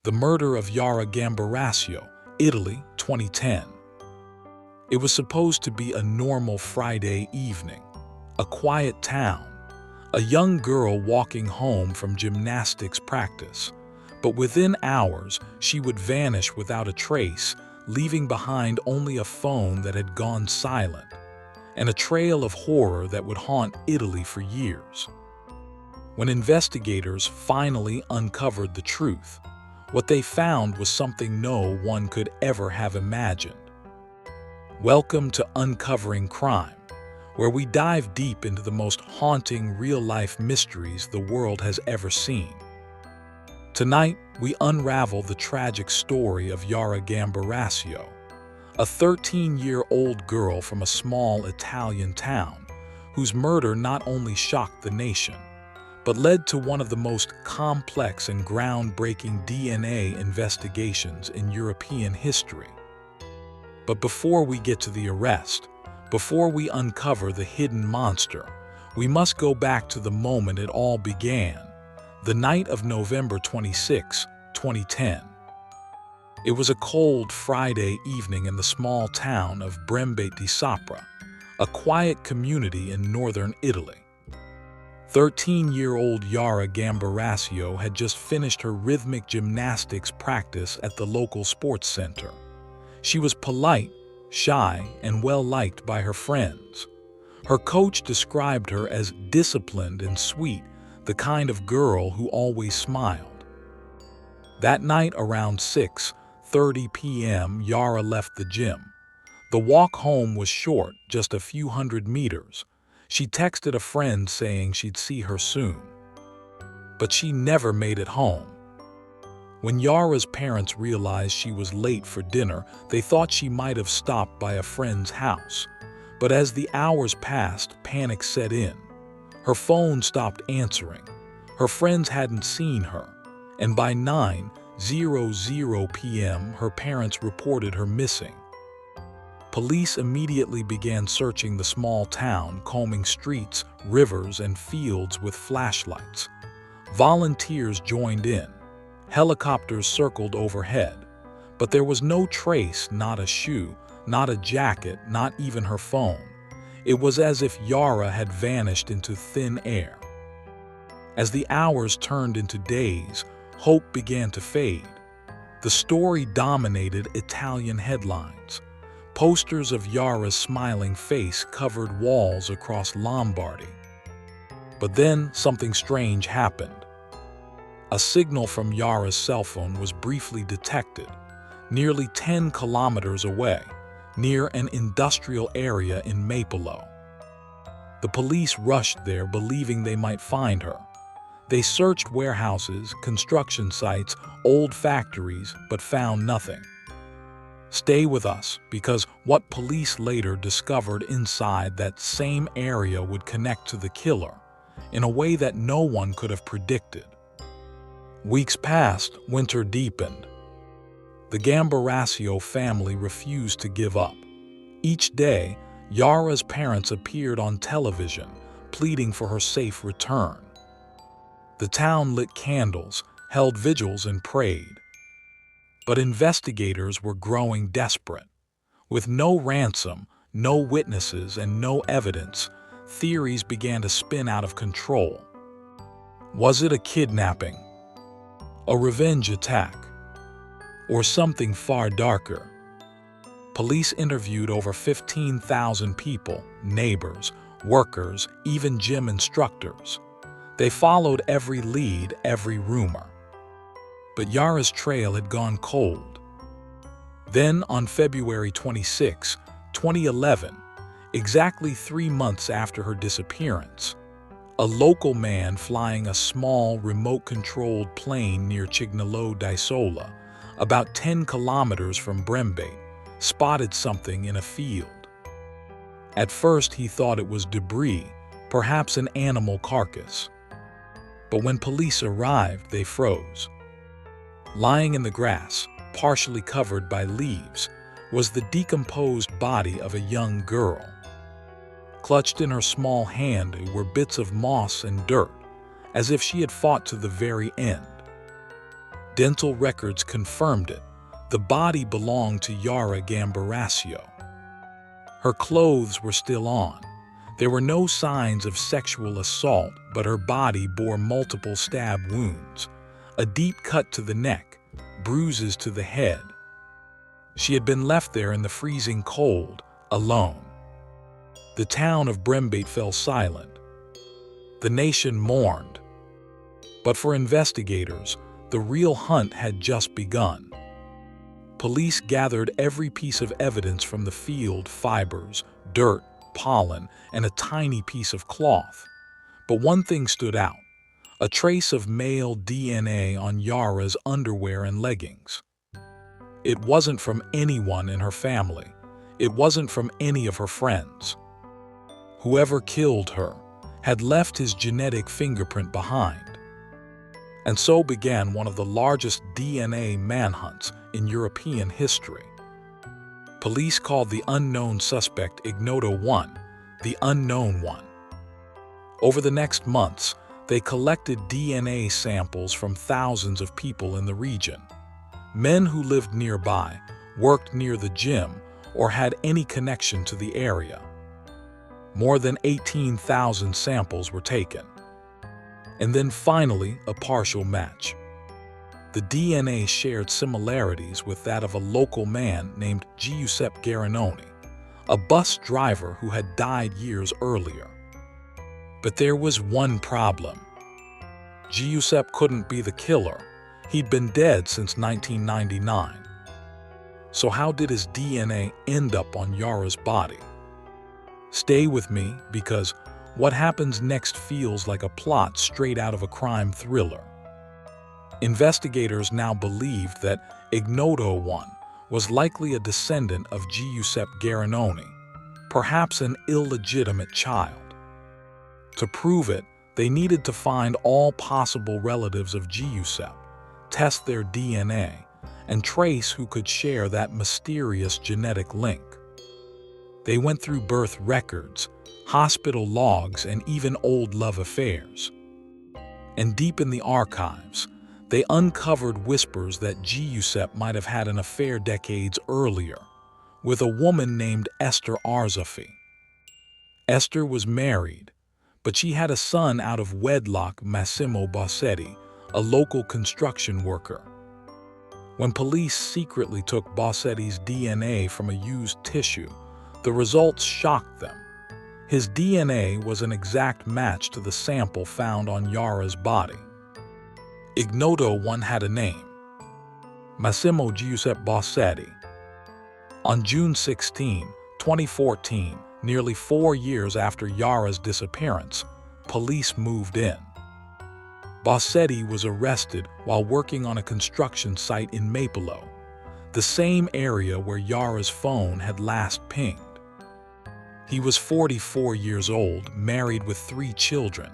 The murder of Yara Gambirasio, Italy, 2010. It was supposed to be a normal Friday evening, a quiet town, a young girl walking home from gymnastics practice. But within hours, she would vanish without a trace, leaving behind only a phone that had gone silent, and a trail of horror that would haunt Italy for years. When investigators finally uncovered the truth, what they found was something no one could ever have imagined. Welcome to Uncovering Crime, where we dive deep into the most haunting real-life mysteries the world has ever seen. Tonight, we unravel the tragic story of Yara Gambirasio, a 13-year-old girl from a small Italian town whose murder not only shocked the nation, but led to one of the most complex and groundbreaking DNA investigations in European history. But before we get to the arrest, before we uncover the hidden monster, we must go back to the moment it all began, the night of November 26, 2010. It was a cold Friday evening in the small town of Brembate di Sopra, a quiet community in northern Italy. 13-year-old Yara Gambirasio had just finished her rhythmic gymnastics practice at the local sports center. She was polite, shy, and well-liked by her friends. Her coach described her as disciplined and sweet, the kind of girl who always smiled. That night around 6:30 p.m., Yara left the gym. The walk home was short, just a few hundred meters. She texted a friend saying she'd see her soon. But she never made it home. When Yara's parents realized she was late for dinner, they thought she might have stopped by a friend's house. But as the hours passed, panic set in. Her phone stopped answering. Her friends hadn't seen her. And by 9:00 p.m., her parents reported her missing. Police immediately began searching the small town, combing streets, rivers, and fields with flashlights. Volunteers joined in. Helicopters circled overhead. But there was no trace, not a shoe, not a jacket, not even her phone. It was as if Yara had vanished into thin air. As the hours turned into days, hope began to fade. The story dominated Italian headlines. Posters of Yara's smiling face covered walls across Lombardy. But then something strange happened. A signal from Yara's cell phone was briefly detected, nearly 10 kilometers away, near an industrial area in Mapelo. The police rushed there, believing they might find her. They searched warehouses, construction sites, old factories, but found nothing. Stay with us, because what police later discovered inside that same area would connect to the killer in a way that no one could have predicted. Weeks passed, winter deepened. The Gambirasio family refused to give up. Each day, Yara's parents appeared on television, pleading for her safe return. The town lit candles, held vigils, and prayed. But investigators were growing desperate. With no ransom, no witnesses, and no evidence, theories began to spin out of control. Was it a kidnapping? A revenge attack? Or something far darker? Police interviewed over 15,000 people, neighbors, workers, even gym instructors. They followed every lead, every rumor. But Yara's trail had gone cold. Then, on February 26, 2011, exactly 3 months after her disappearance, a local man flying a small, remote-controlled plane near Ignoto di Sopra, about 10 kilometers from Brembate, spotted something in a field. At first, he thought it was debris, perhaps an animal carcass. But when police arrived, they froze. Lying in the grass, partially covered by leaves, was the decomposed body of a young girl. Clutched in her small hand were bits of moss and dirt, as if she had fought to the very end. Dental records confirmed it. The body belonged to Yara Gambirasio. Her clothes were still on. There were no signs of sexual assault, but her body bore multiple stab wounds, a deep cut to the neck, bruises to the head. She had been left there in the freezing cold, alone. The town of Brembate fell silent. The nation mourned. But for investigators, the real hunt had just begun. Police gathered every piece of evidence from the field: fibers, dirt, pollen, and a tiny piece of cloth. But one thing stood out: a trace of male DNA on Yara's underwear and leggings. It wasn't from anyone in her family. It wasn't from any of her friends. Whoever killed her had left his genetic fingerprint behind. And so began one of the largest DNA manhunts in European history. Police called the unknown suspect Ignoto 1, the unknown one. Over the next months, they collected DNA samples from thousands of people in the region. Men who lived nearby, worked near the gym, or had any connection to the area. More than 18,000 samples were taken. And then finally, a partial match. The DNA shared similarities with that of a local man named Giuseppe Garanoni, a bus driver who had died years earlier. But there was one problem. Giuseppe couldn't be the killer. He'd been dead since 1999. So how did his DNA end up on Yara's body? Stay with me, because what happens next feels like a plot straight out of a crime thriller. Investigators now believed that Ignoto 1 was likely a descendant of Giuseppe Garanoni, perhaps an illegitimate child. To prove it, they needed to find all possible relatives of Giuseppe, test their DNA, and trace who could share that mysterious genetic link. They went through birth records, hospital logs, and even old love affairs. And deep in the archives, they uncovered whispers that Giuseppe might have had an affair decades earlier with a woman named Esther Arzafi. Esther was married, but she had a son out of wedlock, Massimo Bossetti, a local construction worker. When police secretly took Bossetti's DNA from a used tissue, the results shocked them. His DNA was an exact match to the sample found on Yara's body. Ignoto 1 had a name: Massimo Giuseppe Bossetti. On June 16, 2014, nearly 4 years after Yara's disappearance, police moved in. Bossetti was arrested while working on a construction site in Mapelo, the same area where Yara's phone had last pinged. He was 44 years old, married with 3 children,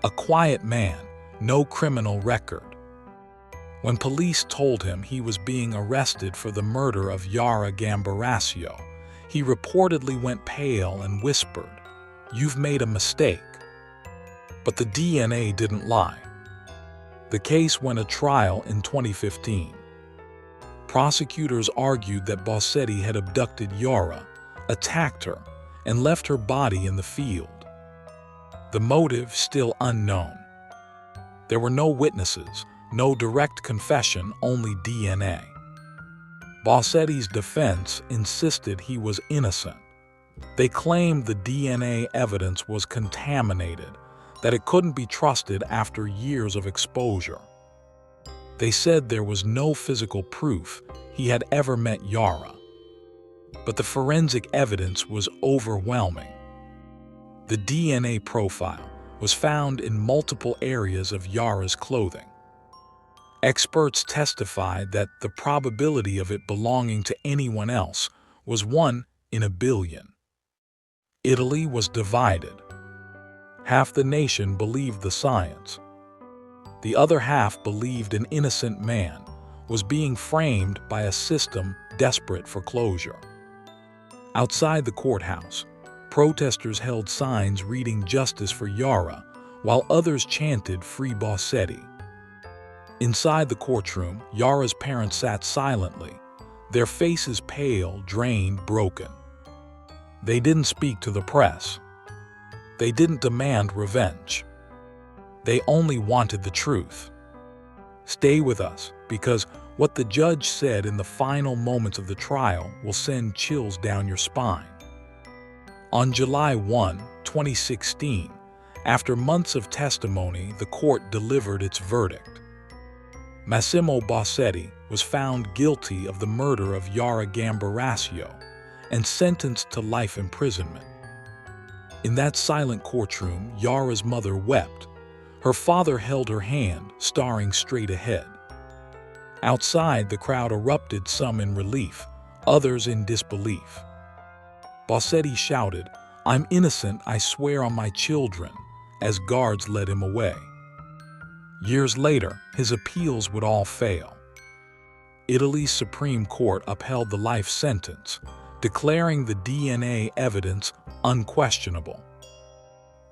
a quiet man, no criminal record. When police told him he was being arrested for the murder of Yara Gambirasio, he reportedly went pale and whispered, "You've made a mistake." But the DNA didn't lie. The case went to trial in 2015. Prosecutors argued that Bossetti had abducted Yara, attacked her, and left her body in the field. The motive still unknown. There were no witnesses, no direct confession, only DNA. Bossetti's defense insisted he was innocent. They claimed the DNA evidence was contaminated, that it couldn't be trusted after years of exposure. They said there was no physical proof he had ever met Yara. But the forensic evidence was overwhelming. The DNA profile was found in multiple areas of Yara's clothing. Experts testified that the probability of it belonging to anyone else was 1 in a billion. Italy was divided. Half the nation believed the science. The other half believed an innocent man was being framed by a system desperate for closure. Outside the courthouse, protesters held signs reading "Justice for Yara," while others chanted "Free Bossetti." Inside the courtroom, Yara's parents sat silently, their faces pale, drained, broken. They didn't speak to the press. They didn't demand revenge. They only wanted the truth. Stay with us, because what the judge said in the final moments of the trial will send chills down your spine. On July 1, 2016, after months of testimony, the court delivered its verdict. Massimo Bossetti was found guilty of the murder of Yara Gambirasio and sentenced to life imprisonment. In that silent courtroom, Yara's mother wept. Her father held her hand, staring straight ahead. Outside, the crowd erupted, some in relief, others in disbelief. Bossetti shouted, "I'm innocent, I swear on my children," as guards led him away. Years later, his appeals would all fail. Italy's Supreme Court upheld the life sentence, declaring the DNA evidence unquestionable.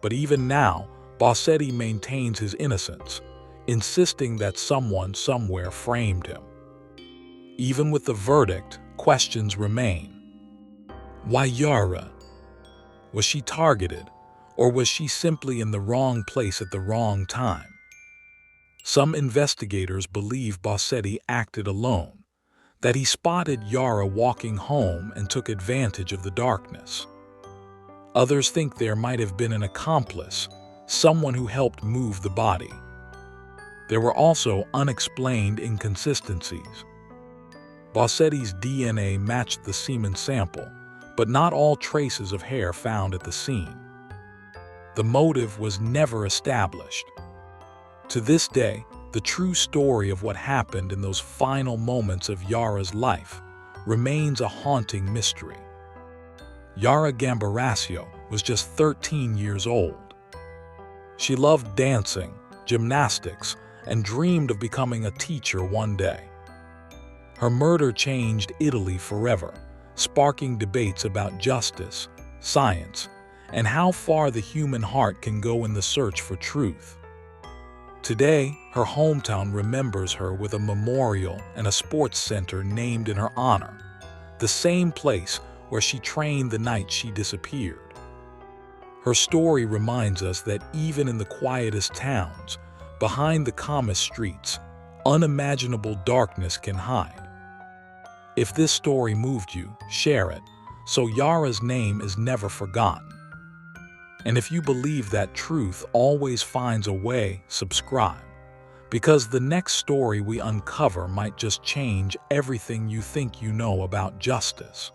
But even now, Bossetti maintains his innocence, insisting that someone somewhere framed him. Even with the verdict, questions remain. Why Yara? Was she targeted, or was she simply in the wrong place at the wrong time? Some investigators believe Bossetti acted alone, that he spotted Yara walking home and took advantage of the darkness. Others think there might have been an accomplice, someone who helped move the body. There were also unexplained inconsistencies. Bossetti's DNA matched the semen sample, but not all traces of hair found at the scene. The motive was never established. To this day, the true story of what happened in those final moments of Yara's life remains a haunting mystery. Yara Gambirasio was just 13 years old. She loved dancing, gymnastics, and dreamed of becoming a teacher one day. Her murder changed Italy forever, sparking debates about justice, science, and how far the human heart can go in the search for truth. Today, her hometown remembers her with a memorial and a sports center named in her honor, the same place where she trained the night she disappeared. Her story reminds us that even in the quietest towns, behind the calmest streets, unimaginable darkness can hide. If this story moved you, share it, so Yara's name is never forgotten. And if you believe that truth always finds a way, subscribe, because the next story we uncover might just change everything you think you know about justice.